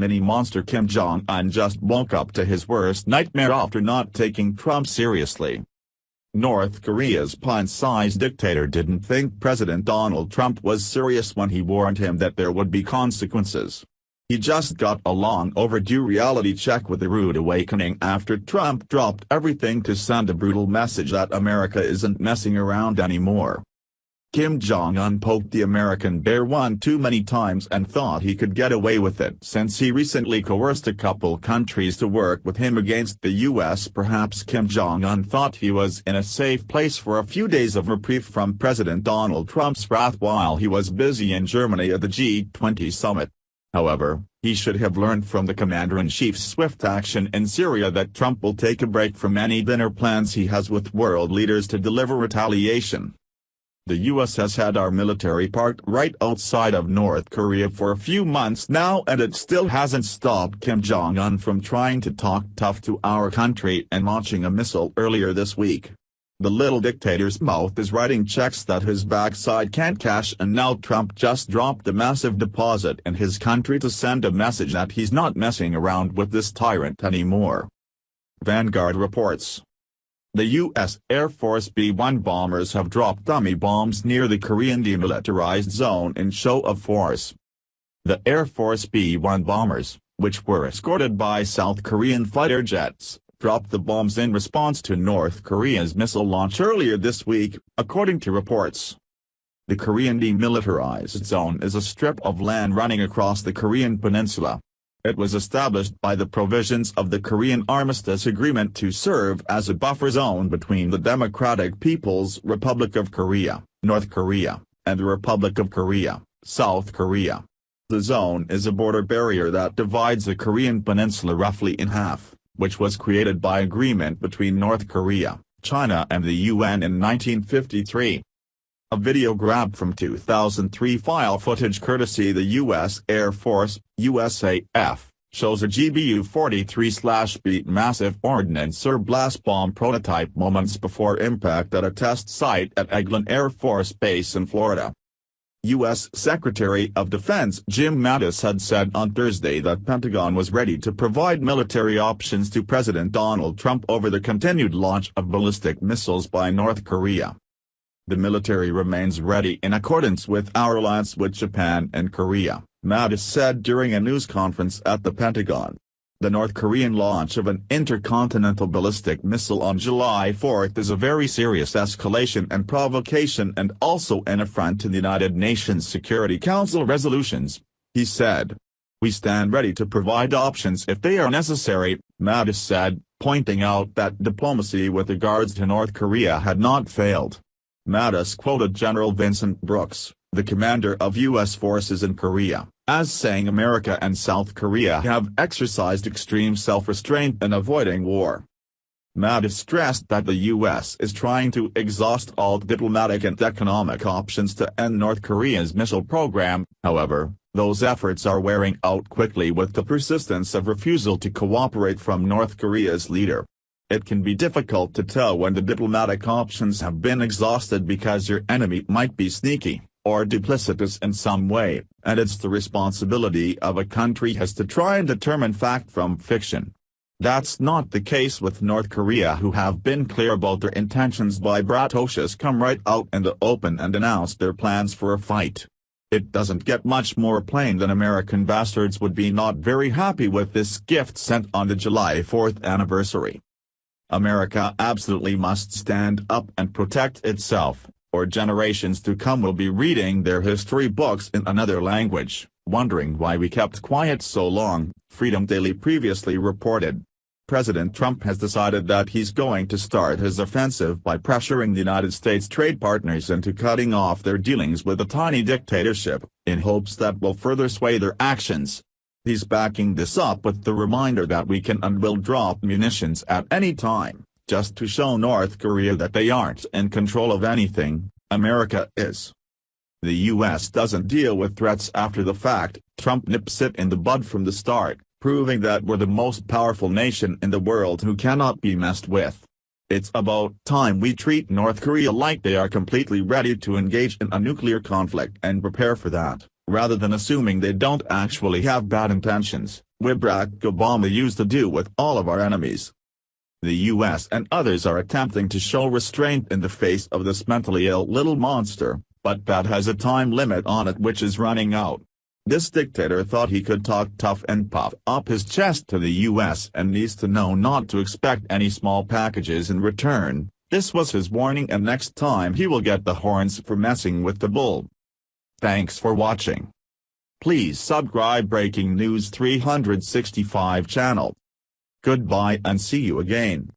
mini monster Kim Jong-un just woke up to his worst nightmare after not taking Trump seriously. North Korea's pint-sized dictator didn't think President Donald Trump was serious when he warned him that there would be consequences. He just got a long overdue reality check with a rude awakening after Trump dropped everything to send a brutal message that America isn't messing around anymore. Kim Jong-un poked the American bear one too many times and thought he could get away with it since he recently coerced a couple countries to work with him against the U.S. Perhaps Kim Jong-un thought he was in a safe place for a few days of reprieve from President Donald Trump's wrath while he was busy in Germany at the G20 summit. However, he should have learned from the commander-in-chief's swift action in Syria that Trump will take a break from any dinner plans he has with world leaders to deliver retaliation. The U.S. has had our military parked right outside of North Korea for a few months now, and it still hasn't stopped Kim Jong-un from trying to talk tough to our country and launching a missile earlier this week. The little dictator's mouth is writing checks that his backside can't cash, and now Trump just dropped a massive deposit in his country to send a message that he's not messing around with this tyrant anymore. Vanguard reports. The U.S. Air Force B-1 bombers have dropped dummy bombs near the Korean demilitarized zone in show of force. The Air Force B-1 bombers, which were escorted by South Korean fighter jets, dropped the bombs in response to North Korea's missile launch earlier this week, according to reports. The Korean demilitarized zone is a strip of land running across the Korean peninsula. It was established by the provisions of the Korean Armistice Agreement to serve as a buffer zone between the Democratic People's Republic of Korea, North Korea, and the Republic of Korea, South Korea. The zone is a border barrier that divides the Korean peninsula roughly in half, which was created by agreement between North Korea, China and the UN in 1953. A video grabbed from 2003 file footage courtesy the U.S. Air Force, USAF, shows a GBU-43/B massive ordnance blast bomb prototype moments before impact at a test site at Eglin Air Force Base in Florida. U.S. Secretary of Defense Jim Mattis had said on Thursday that Pentagon was ready to provide military options to President Donald Trump over the continued launch of ballistic missiles by North Korea. The military remains ready in accordance with our alliance with Japan and Korea, Mattis said during a news conference at the Pentagon. The North Korean launch of an intercontinental ballistic missile on July 4 is a very serious escalation and provocation and also an affront to the United Nations Security Council resolutions, he said. We stand ready to provide options if they are necessary, Mattis said, pointing out that diplomacy with regards to North Korea had not failed. Mattis quoted General Vincent Brooks, the commander of U.S. forces in Korea, as saying America and South Korea have exercised extreme self-restraint in avoiding war. Mattis stressed that the U.S. is trying to exhaust all diplomatic and economic options to end North Korea's missile program. However, those efforts are wearing out quickly with the persistence of refusal to cooperate from North Korea's leader. It can be difficult to tell when the diplomatic options have been exhausted because your enemy might be sneaky, or duplicitous in some way, and it's the responsibility of a country has to try and determine fact from fiction. That's not the case with North Korea, who have been clear about their intentions by Bratocious come right out in the open and announced their plans for a fight. It doesn't get much more plain than American bastards would be not very happy with this gift sent on the July 4th anniversary. America absolutely must stand up and protect itself, or generations to come will be reading their history books in another language, wondering why we kept quiet so long, Freedom Daily previously reported. President Trump has decided that he's going to start his offensive by pressuring the United States trade partners into cutting off their dealings with a tiny dictatorship, in hopes that will further sway their actions. He's backing this up with the reminder that we can and will drop munitions at any time, just to show North Korea that they aren't in control of anything, America is. The U.S. doesn't deal with threats after the fact, Trump nips it in the bud from the start, proving that we're the most powerful nation in the world who cannot be messed with. It's about time we treat North Korea like they are completely ready to engage in a nuclear conflict and prepare for that. Rather than assuming they don't actually have bad intentions, Barack Obama used to do with all of our enemies. The US and others are attempting to show restraint in the face of this mentally ill little monster, but that has a time limit on it which is running out. This dictator thought he could talk tough and puff up his chest to the US and needs to know not to expect any small packages in return. This was his warning, and next time he will get the horns for messing with the bull. Thanks for watching. Please subscribe Breaking News 365 channel. Goodbye and see you again.